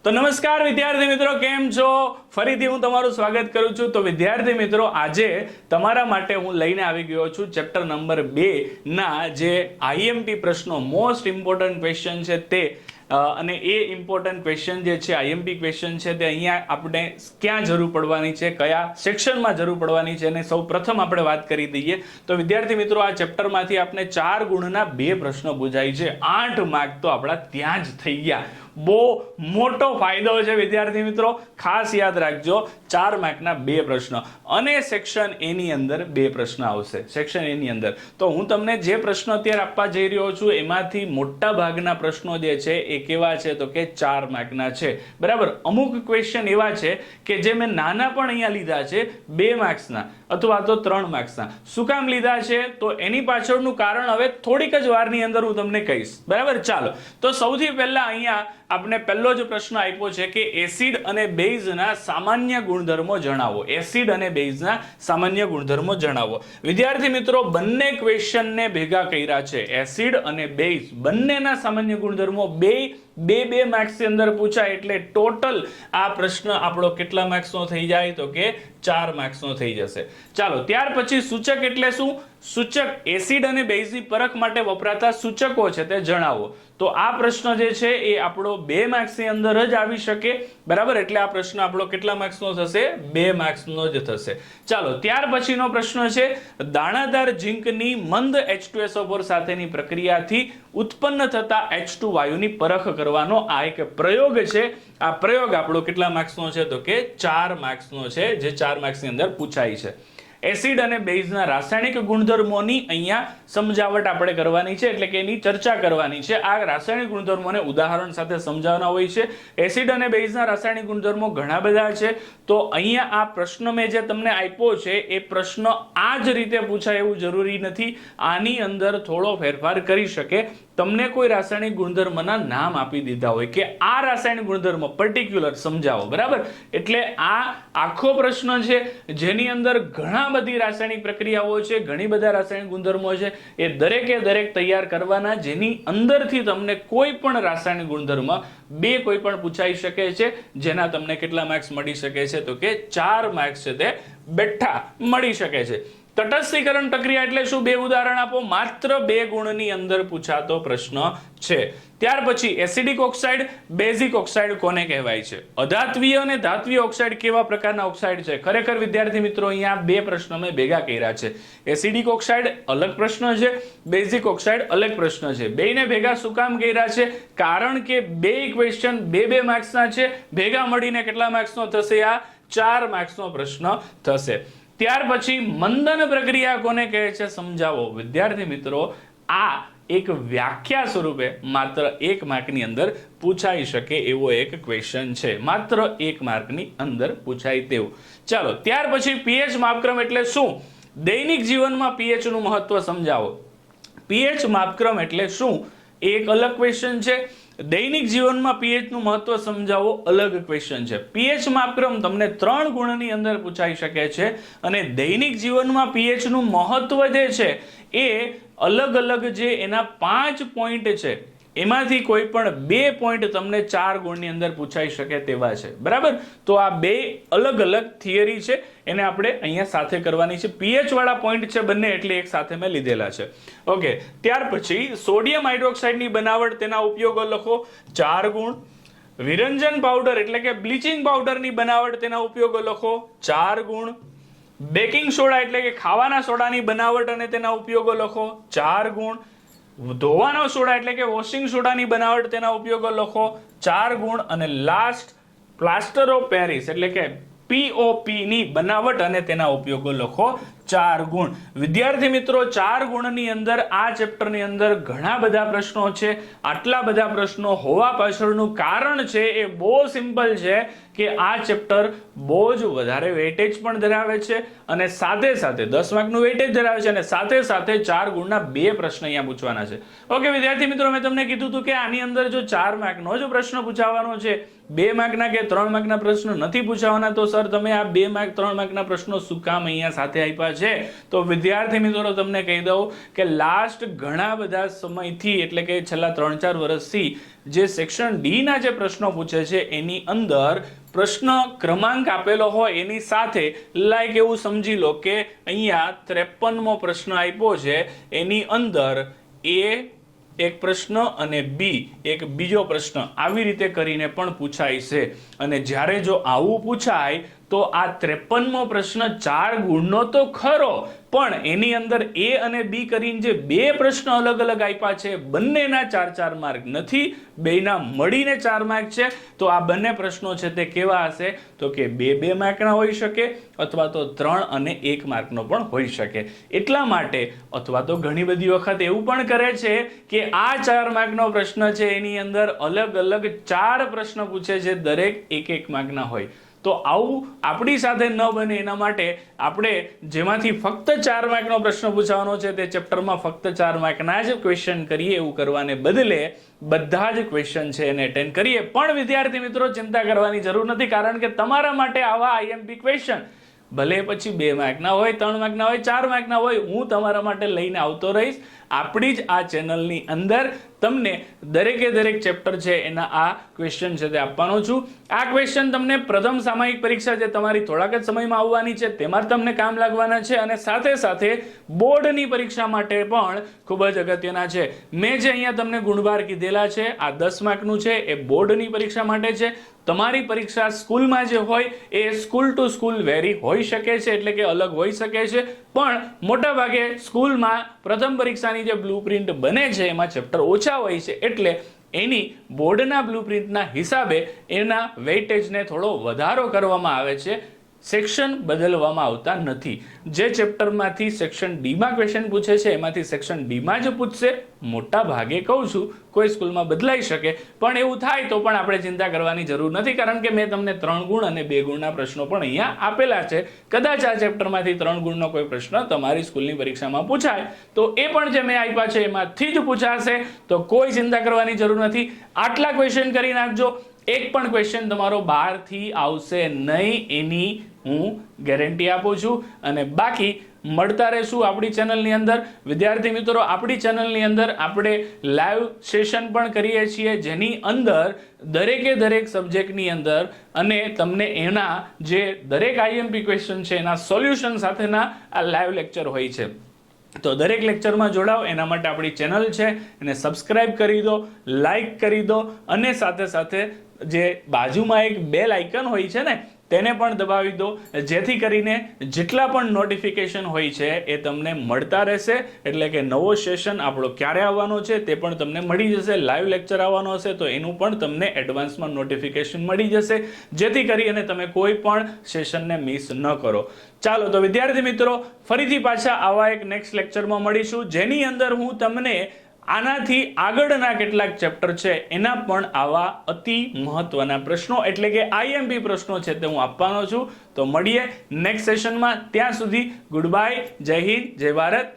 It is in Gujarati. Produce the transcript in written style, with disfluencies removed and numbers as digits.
તો નમસ્કાર વિદ્યાર્થી મિત્રો, કેમ છો? ફરીથી હું તમારું સ્વાગત કરું છું. તો વિદ્યાર્થી મિત્રો, આજે તમારા માટે હું લઈને આવી ગયો છું ચેપ્ટર નંબર 2 ના જે આઈએમપી પ્રશ્નો, મોસ્ટ ઇમ્પોર્ટન્ટ ક્વેશ્ચન છે તે, અને એ ઇમ્પોર્ટન્ટ ક્વેશ્ચન જે છે, આઈએમપી ક્વેશ્ચન છે તે અહીંયા આપણે ક્યાં જરૂર પડવાની છે, કયા સેક્શનમાં જરૂર પડવાની છે, અને સૌ પ્રથમ આપણે વાત કરી દઈએ તો વિદ્યાર્થી મિત્રો, આ ચેપ્ટરમાંથી આપણે 4 ગુણના 2 પ્રશ્નો પૂછાય છે. 8 માર્ક તો આપણા ત્યાં જ થઈ ગયા. બહુ મોટો ફાયદો છે વિદ્યાર્થી મિત્રો, ખાસ યાદ રાખજો. 4 માર્કના 2 પ્રશ્નો અને સેક્શન એ ની અંદર 2 પ્રશ્ન આવશે. સેક્શન એ ની અંદર તો હું તમને જે પ્રશ્નો અત્યારે આપવા જઈ રહ્યો છું એમાંથી મોટા ભાગના પ્રશ્નો જે છે એ કેવા છે તો કે 4 માર્કના છે. બરાબર, અમુક ક્વેશ્ચન એવા છે કે જે મેં નાના પણ અહીંયા લીધા છે 2 માર્ક્સના અથવા તો 3 માર્ક્સના. શું કામ લીધા છે તો એની પાછળનું કારણ હવે થોડીક જ વારની અંદર હું તમને કહીશ. બરાબર, ચાલો તો સૌથી પહેલા અહીંયા આપણે પહેલો જ પ્રશ્ન આપ્યો છે કે એસિડ અને બેઝના સામાન્ય ગુણધર્મો જણાવો. એસિડ અને બેઝના સામાન્ય ગુણધર્મો જણાવો. વિદ્યાર્થી મિત્રો, બંને ક્વેશ્ચનને ભેગા કર્યા છે. એસિડ અને બેઝ બંનેના સામાન્ય ગુણધર્મો બે માર્ક્સ ની અંદર પૂછાય એટલે ટોટલ આ પ્રશ્ન આપણો કેટલા માર્ક્સ નો થઈ જાય તો કે 4 માર્ક્સ નો થઈ જશે. ચાલો, ત્યાર પછી સૂચક એટલે શું? સૂચક, એસિડ અને બેઝની પરખ માટે વપરાતા સૂચકો છે તે જણાવો. તો આ પ્રશ્ન જે છે એ આપણો 2 માર્ક્સ ની અંદર જ આવી શકે. બરાબર, એટલે આ પ્રશ્ન આપણો કેટલા માર્ક્સ નો થશે? 2 માર્ક્સ નો જ થશે. ચાલો, ત્યાર પછીનો પ્રશ્ન છે દાણાદાર ઝીંકની મંદ H2SO4 સાથેની પ્રક્રિયાથી ઉત્પન્ન થતા H2 વાયુની પરખ કરવાનો આ એક પ્રયોગ છે. આ પ્રયોગ આપણો કેટલા માર્ક્સ નો છે તો કે 4 માર્ક્સ નો છે, જે 4 માર્ક્સ ની અંદર પૂછાય છે. એસિડ અને બેઝના રાસાયણિક ગુણધર્મોની અહીંયા સમજાવટ આપણે કરવાની છે, એટલે કે એની ચર્ચા કરવાની છે. આ રાસાયણિક ગુણધર્મોને ઉદાહરણ સાથે સમજાવવાના હોય છે. એસિડ અને બેઝના રાસાયણિક ગુણધર્મો ઘણા બધા છે. તો અહીંયા આ પ્રશ્ન મેં જે તમને આપ્યો છે એ પ્રશ્ન આ જ રીતે પૂછાય એવું જરૂરી નથી. આની અંદર થોડો ફેરફાર કરી શકે. તમને કોઈ રાસાયણિક ગુણધર્મના નામ આપી દીધા હોય કે આ રાસાયણિક ગુણધર્મ પર્ટિક્યુલર સમજાવો. બરાબર, એટલે આ આખો પ્રશ્ન છે જેની અંદર ઘણા બધી રાસાયણિક પ્રક્રિયાઓ છે, ઘણી બધા રાસાયણિક ગુણધર્મો છે. એ દરેકે દરેક તૈયાર કરવાના, જેની અંદરથી તમને કોઈ પણ રાસાયણિક ગુણધર્મ 2 કોઈ પણ પૂછાઈ શકે છે, જેના તમને કેટલા માર્ક્સ મળી શકે છે તો કે 4 માર્ક્સ છે તે બેઠા મળી શકે છે. તટસ્થીકરણ પ્રક્રિયા એટલે શું? 2 ઉદાહરણ આપો. માત્ર 2 ગુણની અંદર પૂછાતો પ્રશ્ન છે. ત્યાર પછી એસિડિક ઓક્સાઇડ, બેઝિક ઓક્સાઇડ કોને કહેવાય છે? અધાત્વીય અને ધાત્વીય ઓક્સાઇડ કેવા પ્રકારના ઓક્સાઇડ છે? ખરેખર વિદ્યાર્થી મિત્રો, અહીંયા 2 પ્રશ્નો મેં ભેગા કર્યા છે. એસિડિક ઓક્સાઇડ અલગ પ્રશ્ન છે, બેઝિક ઓક્સાઇડ અલગ પ્રશ્ન છે. બેયને ભેગા શું કામ કર્યા છે? કારણ કે 2 ઇક્વેશન 2 માર્ક્સના છે. ભેગા મળીને કેટલા માર્ક્સનો થશે? આ 4 માર્ક્સનો પ્રશ્ન થશે. ત્યાર પછી મંદન પ્રક્રિયા કોને કહે છે? સમજાવો. વિદ્યાર્થી મિત્રો, આ એક વ્યાખ્યા સ્વરૂપે માત્ર 1 માર્કની અંદર પૂછાઈ શકે એવો એક ક્વેશ્ચન છે. માત્ર 1 માર્કની અંદર પૂછાય તેવું. ચાલો, ત્યાર પછી પીએચ માપક્રમ એટલે શું? દૈનિક જીવનમાં પીએચ નું મહત્વ સમજાવો. પીએચ માપક્રમ એટલે શું? એક અલગ ક્વેશ્ચન છે. દૈનિક જીવનમાં પીએચ નું મહત્વ સમજાવો, અલગ ક્વેશ્ચન છે. પીએચ માપક્રમ તમને 3 ગુણની અંદર પૂછાઈ શકે છે, અને દૈનિક જીવનમાં પીએચ નું મહત્વ જે છે એ અલગ અલગ જે એના 5 પોઈન્ટ છે એમાંથી કોઈ પણ 2 પોઈન્ટ તમને 4 ગુણની અંદર પૂછાઈ શકે તેવા છે. બરાબર, તો આ 2 અલગ અલગ થિયરી છે, એને આપણે અહીંયા સાથે કરવાની છે. પીએચ વાળા પોઈન્ટ છે બંને, એટલે એક સાથે મેં લીધેલા છે. ઓકે, ત્યાર પછી સોડિયમ હાઇડ્રોક્સાઇડની બનાવટ, તેના ઉપયોગો લખો, 4 ગુણ. વિરંજન પાવડર એટલે કે બ્લીચિંગ પાવડરની બનાવટ, તેના ઉપયોગો લખો, 4 ગુણ. બેકિંગ સોડા એટલે કે ખાવાના સોડાની બનાવટ અને તેના ઉપયોગો લખો, 4 ગુણ. ધોવાનો સોડા એટલે કે વોશિંગ સોડાની બનાવટ, તેના ઉપયોગો લખો, 4 ગુણ. અને લાસ્ટ પ્લાસ્ટર ઓફ પેરિસ એટલે કે POP ની બનાવટ અને તેના ઉપયોગો લખો, 4 ગુણ. વિદ્યાર્થી મિત્રો, 4 ગુણની અંદર આ ચેપ્ટરની અંદર ઘણા બધા પ્રશ્નો છે. આટલા બધા પ્રશ્નો હોવા પાછળનું કારણ છે એ બહુ સિમ્પલ છે કે આ ચેપ્ટર બહુ જ વધારે વેઇટેજ પણ ધરાવે છે, અને સાથે સાથે 10 માર્કનું વેઇટેજ ધરાવે છે, અને સાથે સાથે 4 ગુણના 2 પ્રશ્ન અહીંયા પૂછવાના છે. ઓકે વિદ્યાર્થી મિત્રો, મેં તમને કીધું હતું કે આની અંદર જો 4 માર્કનો જો પ્રશ્ન પૂછાવાનો છે, 2 માર્કના કે 3 માર્કના પ્રશ્નો નથી પૂછાવાના, તો સર તમે આ 2 માર્ક 3 માર્કના પ્રશ્નો શું કામ અહીંયા સાથે આપ્યા છે? છે. તો વિદ્યાર્થી મિત્રો તમને કહી દઉં કે લાસ્ટ ઘણા બધા સમયથી એટલે કે છેલ્લા 3-4 વર્ષથી જે સેક્શન ડી ના જે પ્રશ્નો પૂછે છે એની અંદર પ્રશ્ન ક્રમાંક આપેલો હોય એની સાથે લાઈક એવું સમજી લો કે અહીંયા 53મો પ્રશ્ન આપ્યો છે, એની અંદર એ એક પ્રશ્ન અને બી એક બીજો પ્રશ્ન આવી રીતે કરીને પણ પૂછાય છે. અને જ્યારે જો આવું પૂછાય તો આ 53મો પ્રશ્ન 4 ગુણનો તો ખરો, પણ એની અંદર એ અને બી કરીને જે બે પ્રશ્ન અલગ અલગ આપ્યા છે બંનેના 4-4 માર્ક નથી, બેયના મળીને 4 માર્ક છે. તો આ બંને પ્રશ્નો છે તે કેવા હશે તો કે 2-2 માર્કના હોઈ શકે અથવા તો 3 અને 1 માર્કનો પણ હોઈ શકે. એટલા માટે અથવા તો ઘણી બધી વખત એવું પણ કરે છે કે આ 4 માર્કનો પ્રશ્ન છે એની અંદર અલગ અલગ 4 પ્રશ્ન પૂછે છે, દરેક 1-1 માર્કના હોય. તો આવું આપણી સાથે ન બને એના માટે આપણે જેમાંથી ફક્ત 4 માર્કનો પ્રશ્ન પૂછવાનો છે તે ચેપ્ટરમાં ફક્ત 4 માર્કના જ ક્વેશ્ચન કરીએ એવું કરવાને બદલે બધા જ ક્વેશ્ચન છે એને અટેન્ડ કરીએ. પણ વિદ્યાર્થી મિત્રો ચિંતા કરવાની જરૂર નથી, કારણ કે તમારા માટે આવા આઈએમપી ક્વેશ્ચન ભલે પછી 2 માર્કના હોય, 3 માર્કના હોય, 4 માર્કના હોય, હું તમારા માટે લઈને આવતો રહીશ. આપણી જ આ ચેનલની અંદર તમને દરેકે દરેક ચેપ્ટર છે એના આ ક્વેશ્ચન છે તે આપવાનો છું. આ ક્વેશ્ચન તમને પ્રથમ સામયિક પરીક્ષા જે તમારી થોડાક જ સમયમાં આવવાની છે તેમાં તમને કામ લાગવાના છે, અને સાથે સાથે બોર્ડની પરીક્ષા માટે પણ ખૂબ જ અગત્યના છે. મેં જે અહીંયા તમને ગુણભાર કીધેલા છે આ 10 માર્કનું છે એ બોર્ડની પરીક્ષા માટે છે. તમારી પરીક્ષા સ્કૂલમાં જે હોય એ સ્કૂલ ટુ સ્કૂલ વેરી હોઈ શકે છે, એટલે કે અલગ હોઈ શકે છે, પણ મોટા ભાગે સ્કૂલમાં પ્રથમ પરીક્ષાની જે બ્લુપ્રિન્ટ બને છે એમાં ચેપ્ટર ઓછા હોય છે, એટલે એની બોર્ડના બ્લુપ્રિન્ટના હિસાબે એના વેઇટેજને થોડો વધારો કરવામાં આવે છે, સેક્શન બદલવામાં આવતા નથી. જે ચેપ્ટરમાંથી સેક્શન ડીમાં ક્વેશ્ચન પૂછે છે એમાંથી સેક્શન ડીમાં જ પૂછશે. મોટા ભાગે કહું છું કોઈ સ્કૂલમાં બદલાઈ શકે, પણ એવું થાય તો પણ આપણે ચિંતા કરવાની જરૂર નથી, કારણ કે મેં તમને 3 ગુણ અને 2 ગુણના પ્રશ્નો પણ અહીંયા આપેલા છે. કદાચ આ ચેપ્ટરમાંથી 3 ગુણનો કોઈ પ્રશ્ન તમારી સ્કૂલની પરીક્ષામાં પૂછાય તો એ પણ જે મેં આપ્યા છે એમાંથી જ પૂછાશે, તો કોઈ ચિંતા કરવાની જરૂર નથી. આટલા ક્વેશ્ચન કરી નાખજો, એક પણ ક્વેશ્ચન તમારો બહારથી આવશે નહીં એની હું ગેરંટી આપું છું. અને બાકી મળતા રહેશું આપણી ચેનલની અંદર. વિદ્યાર્થી મિત્રો, આપણી ચેનલની અંદર આપણે લાઈવ સેશન પણ કરીએ છીએ, જેની અંદર દરેકે દરેક સબ્જેક્ટની અંદર અને તમને એના જે દરેક આઈએમપી ક્વેશ્ચન છે એના સોલ્યુશન સાથેના આ લાઈવ લેક્ચર હોય છે. તો દરેક લેક્ચરમાં જોડાઓ, એના માટે આપણી ચેનલ છે એને સબસ્ક્રાઇબ કરી દો, લાઈક કરી દો, અને સાથે સાથે જે બાજુમાં એક બેલ આઇકન હોય છે ને તેને પણ દબાવી દો, જેથી કરીને જેટલા પણ નોટિફિકેશન હોય છે એ તમને મળતા રહેશે. એટલે કે નવો સેશન આપણો ક્યારે આવવાનો છે તે પણ તમને મળી જશે. લાઈવ લેક્ચર આવવાનો હશે તો એનું પણ તમને એડવાન્સમાં નોટિફિકેશન મળી જશે, જેથી કરીને તમે કોઈ પણ સેશનને મિસ ન કરો. ચાલો તો વિદ્યાર્થી મિત્રો, ફરીથી પાછા આવા એક નેક્સ્ટ લેક્ચરમાં મળીશું, જેની અંદર હું તમને આનાથી આગળના કેટલાક ચેપ્ટર છે એના પણ આવા અતિ મહત્વના પ્રશ્નો એટલે કે આઈએમપી પ્રશ્નો છે તે હું આપવાનો છું. તો મળીએ નેક્સ્ટ સેશનમાં. ત્યાં સુધી ગુડ બાય, જય હિન્દ, જય ભારત.